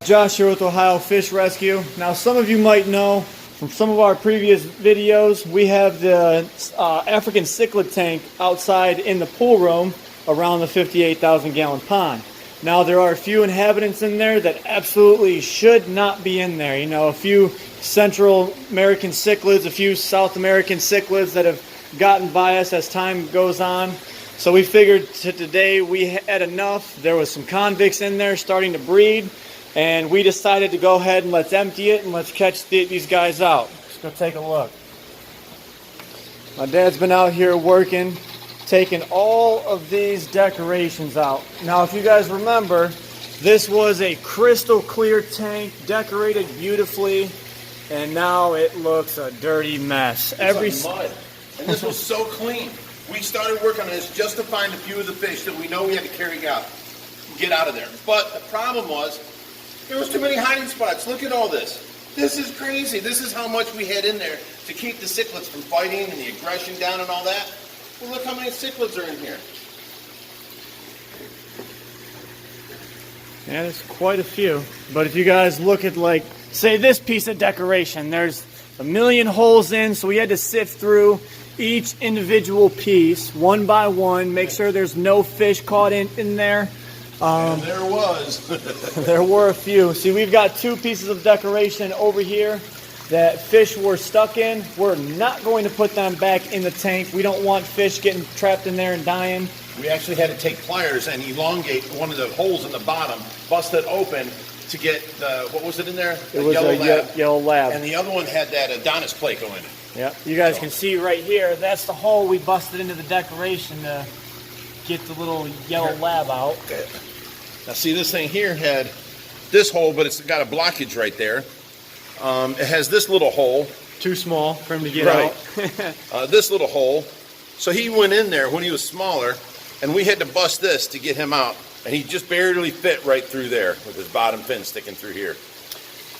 Josh here with Ohio Fish Rescue. Now some of you might know from some of our previous videos, we have the African cichlid tank outside in the pool room around the 58,000 gallon pond. Now there are a few inhabitants in there that absolutely should not be in there. You know, a few Central American cichlids, a few South American cichlids that have gotten by us as time goes on. So we figured today we had enough. There was some convicts in there starting to breed. And we decided to go ahead and let's empty it and let's catch these guys out. Let's go take a look. My dad's been out here working, taking all of these decorations out. Now, if you guys remember, this was a crystal clear tank, decorated beautifully, and now it looks a dirty mess. It's like mud. And this was so clean. We started working on this just to find a few of the fish that we know we had to carry out, get out of there. But the problem was, there was too many hiding spots. Look at all this. This is crazy. This is how much we had in there to keep the cichlids from fighting and the aggression down and all that. Well, look how many cichlids are in here. Yeah, there's quite a few. But if you guys look at, like, say this piece of decoration, there's a million holes in, so we had to sift through each individual piece one by one, make sure there's no fish caught in there. And there was. There were a few. See, we've got two pieces of decoration over here that fish were stuck in. We're not going to put them back in the tank. We don't want fish getting trapped in there and dying. We actually had to take pliers and elongate one of the holes in the bottom, bust it open to get the, what was it in there? It was a yellow lab. And the other one had that Adonis Placo in it. Yep. You guys can see right here, that's the hole we busted into the decoration to get the little yellow lab out. Okay. Now see, this thing here had this hole, but it's got a blockage right there. It has this little hole. Too small for him to get out. This little hole. So he went in there when he was smaller, and we had to bust this to get him out. And he just barely fit right through there with his bottom fin sticking through here.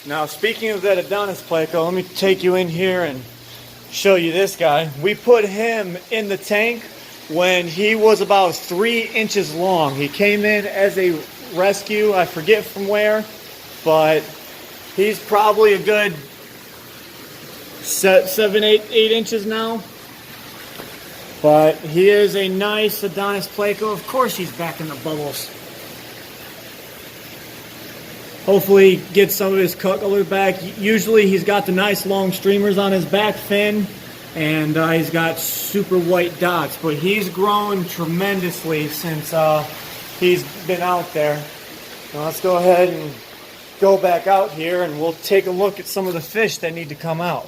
Now, speaking of that Adonis Placo, let me take you in here and show you this guy. We put him in the tank when he was about 3 inches long. He came in as a rescue, I forget from where, but he's probably a good 7, 8 inches now. But he is a nice Adonis Placo. Of course he's back in the bubbles. Hopefully get some of his color back. Usually he's got the nice long streamers on his back fin. And he's got super white dots, but he's grown tremendously since he's been out there. Now let's go ahead and go back out here and we'll take a look at some of the fish that need to come out.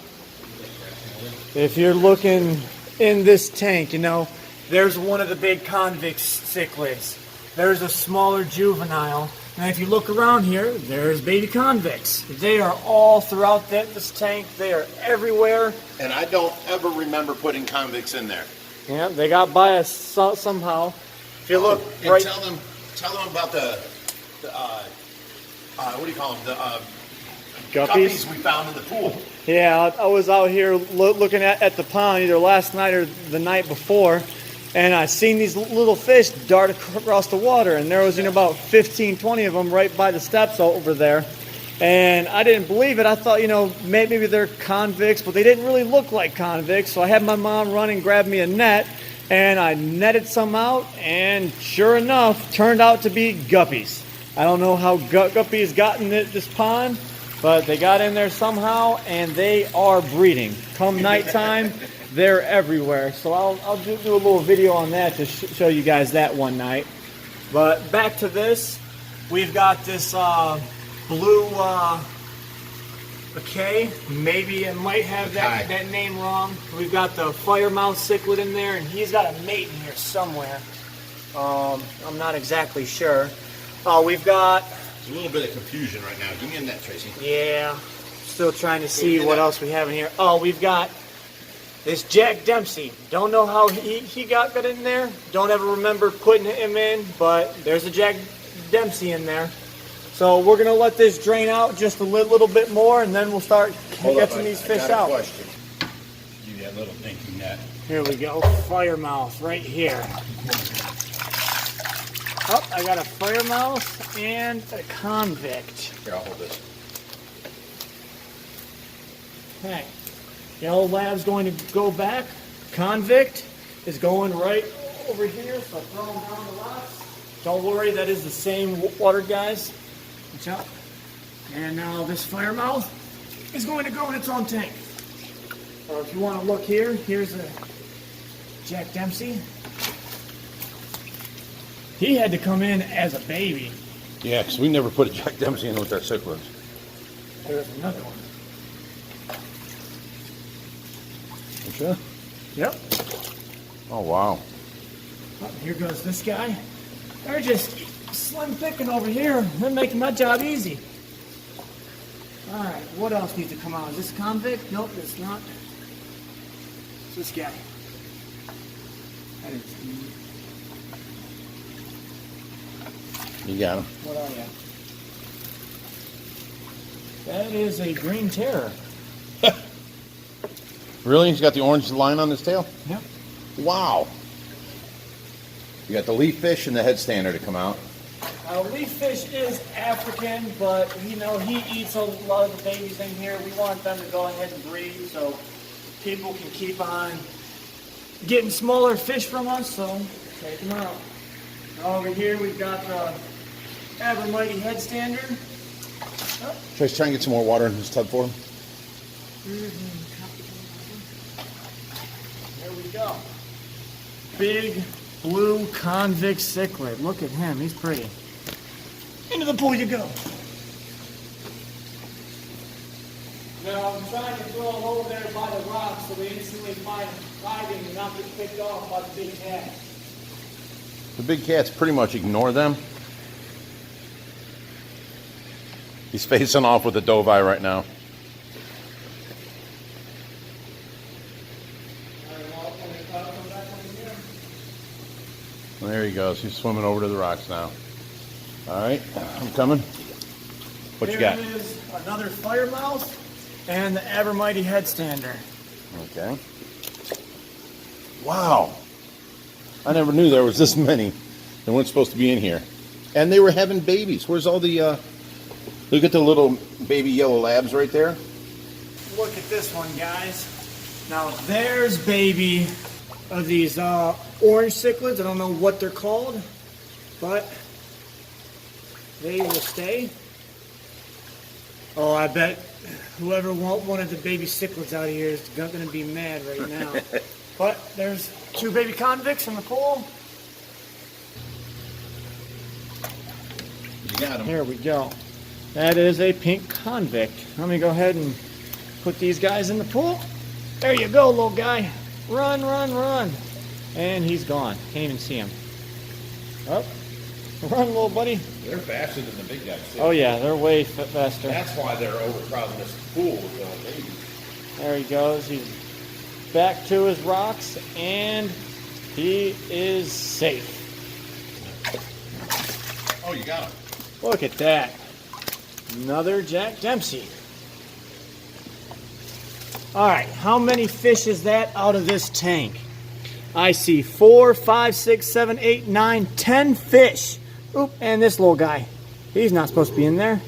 If you're looking in this tank, you know, there's one of the big convict cichlids. There's a smaller juvenile. And if you look around here, there's baby convicts. They are all throughout this tank. They are everywhere. And I don't ever remember putting convicts in there. Yeah, they got by us somehow. If you look right, tell them about the what do you call them? The guppies we found in the pool. Yeah, I was out here looking at the pond either last night or the night before. And I seen these little fish dart across the water, and there was about 15, 20 of them right by the steps over there. And I didn't believe it. I thought, you know, maybe they're convicts, but they didn't really look like convicts. So I had my mom run and grab me a net, and I netted some out, and sure enough, turned out to be guppies. I don't know how guppies got in this pond, but they got in there somehow, and they are breeding. Come nighttime, they're everywhere. So I'll do a little video on that to show you guys that one night. But back to this, we've got this blue K. Maybe it might have that name wrong. We've got the firemouth cichlid in there, and he's got a mate in here somewhere. I'm not exactly sure. We've got... There's a little bit of confusion right now. Give me a net, Tracy. Yeah. Still trying to see what else we have in here. Oh, we've got this Jack Dempsey. Don't know how he got in there. Don't ever remember putting him in, but there's a Jack Dempsey in there. So we're going to let this drain out just a little bit more, and then we'll start catching these fish out. Question. Give you that little dinky net. Here we go. Firemouth right here. Oh, I got a fire mouse and a convict. Here, I'll hold this. Okay. Yellow lab's going to go back. Convict is going right over here, so throw him down the rocks. Don't worry, that is the same water, guys. Watch out. And now this fire mouth is going to go in its own tank. Or if you want to look here, here's a Jack Dempsey. He had to come in as a baby. Yeah, because we never put a Jack Dempsey in with our cichlids. There's another one. You sure? Yep. Oh, wow. Oh, here goes this guy. They're just slim picking over here. They're making my job easy. All right, what else needs to come out? Is this convict? Nope, it's not. It's this guy. That is. You got him. What are you? That is a green terror. Really? He's got the orange line on his tail? Yep. Wow. You got the leaf fish and the head stander to come out. Leaf fish is African, but you know he eats a lot of the babies in here. We want them to go ahead and breed so people can keep on getting smaller fish from us. So take them out. Over here we've got the Mighty head stander. Oh. Should I try and get some more water in this tub for him? There we go. Big blue convict cichlid. Look at him. He's pretty. Into the pool you go. Now I'm trying to throw them over there by the rocks so they instantly find hiding and not get picked off by the big cat. The big cats pretty much ignore them. He's facing off with a dove eye right now. There he goes. He's swimming over to the rocks now. All right, I'm coming. What you got? There is another fire mouse and the Mighty head stander. Okay. Wow. I never knew there was this many. They weren't supposed to be in here. And they were having babies. Where's all the, look at the little baby yellow labs right there. Look at this one, guys. Now there's baby of these orange cichlids. I don't know what they're called, but they will stay. Oh, I bet whoever wanted the baby cichlids out of here is going to be mad right now. But there's two baby convicts in the pool. You got them. There we go. That is a pink convict. Let me go ahead and put these guys in the pool. There you go, little guy. Run, run, run. And he's gone. Can't even see him. Up. Run, little buddy. They're faster than the big guys. Too. Oh, yeah, they're way faster. That's why they're overcrowding this pool with babies. There he goes. He's back to his rocks, and he is safe. Oh, you got him. Look at that. Another Jack Dempsey. All right, how many fish is that out of this tank? I see 4, 5, 6, 7, 8, 9, 10 fish. Oop, and this little guy. He's not supposed to be in there.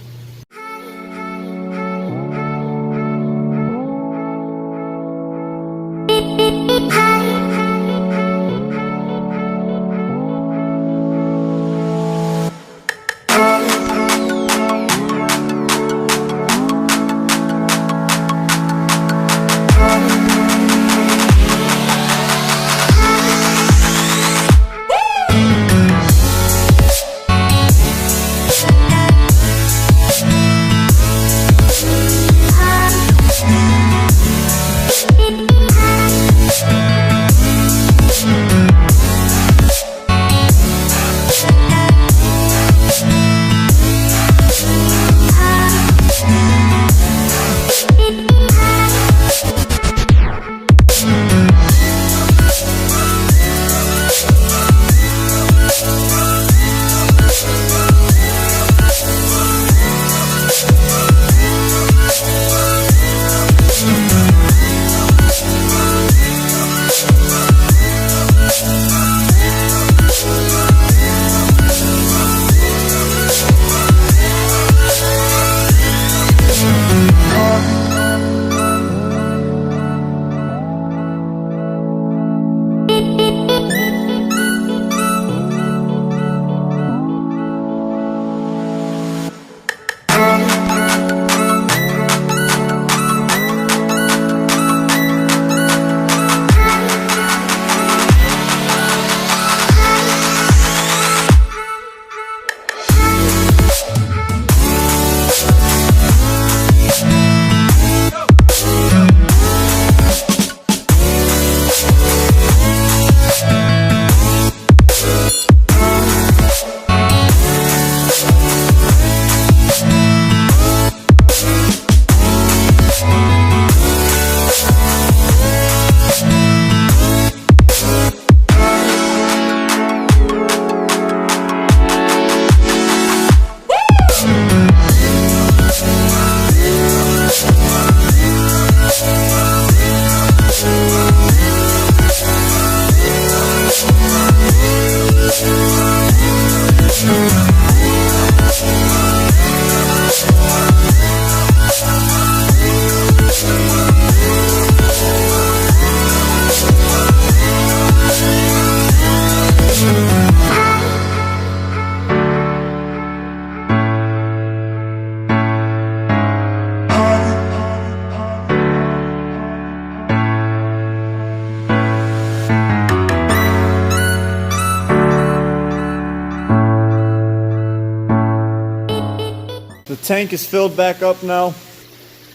tank is filled back up now.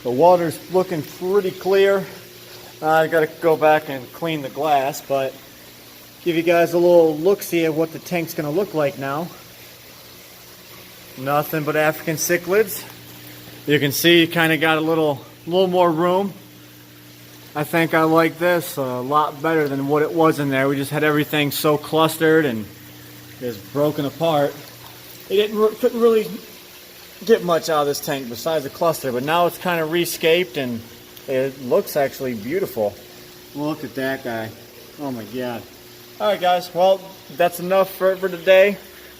The water's looking pretty clear. I got to go back and clean the glass, but give you guys a little look-see at what the tank's going to look like now. Nothing but African cichlids. You can see you kind of got a little more room. I think I like this a lot better than what it was in there. We just had everything so clustered and just broken apart. Couldn't really get much out of this tank besides the cluster, but now it's kind of rescaped and it looks actually beautiful. Look at that guy. Oh my god. Alright guys, well that's enough for today.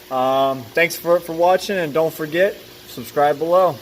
Thanks for watching, and don't forget, subscribe below.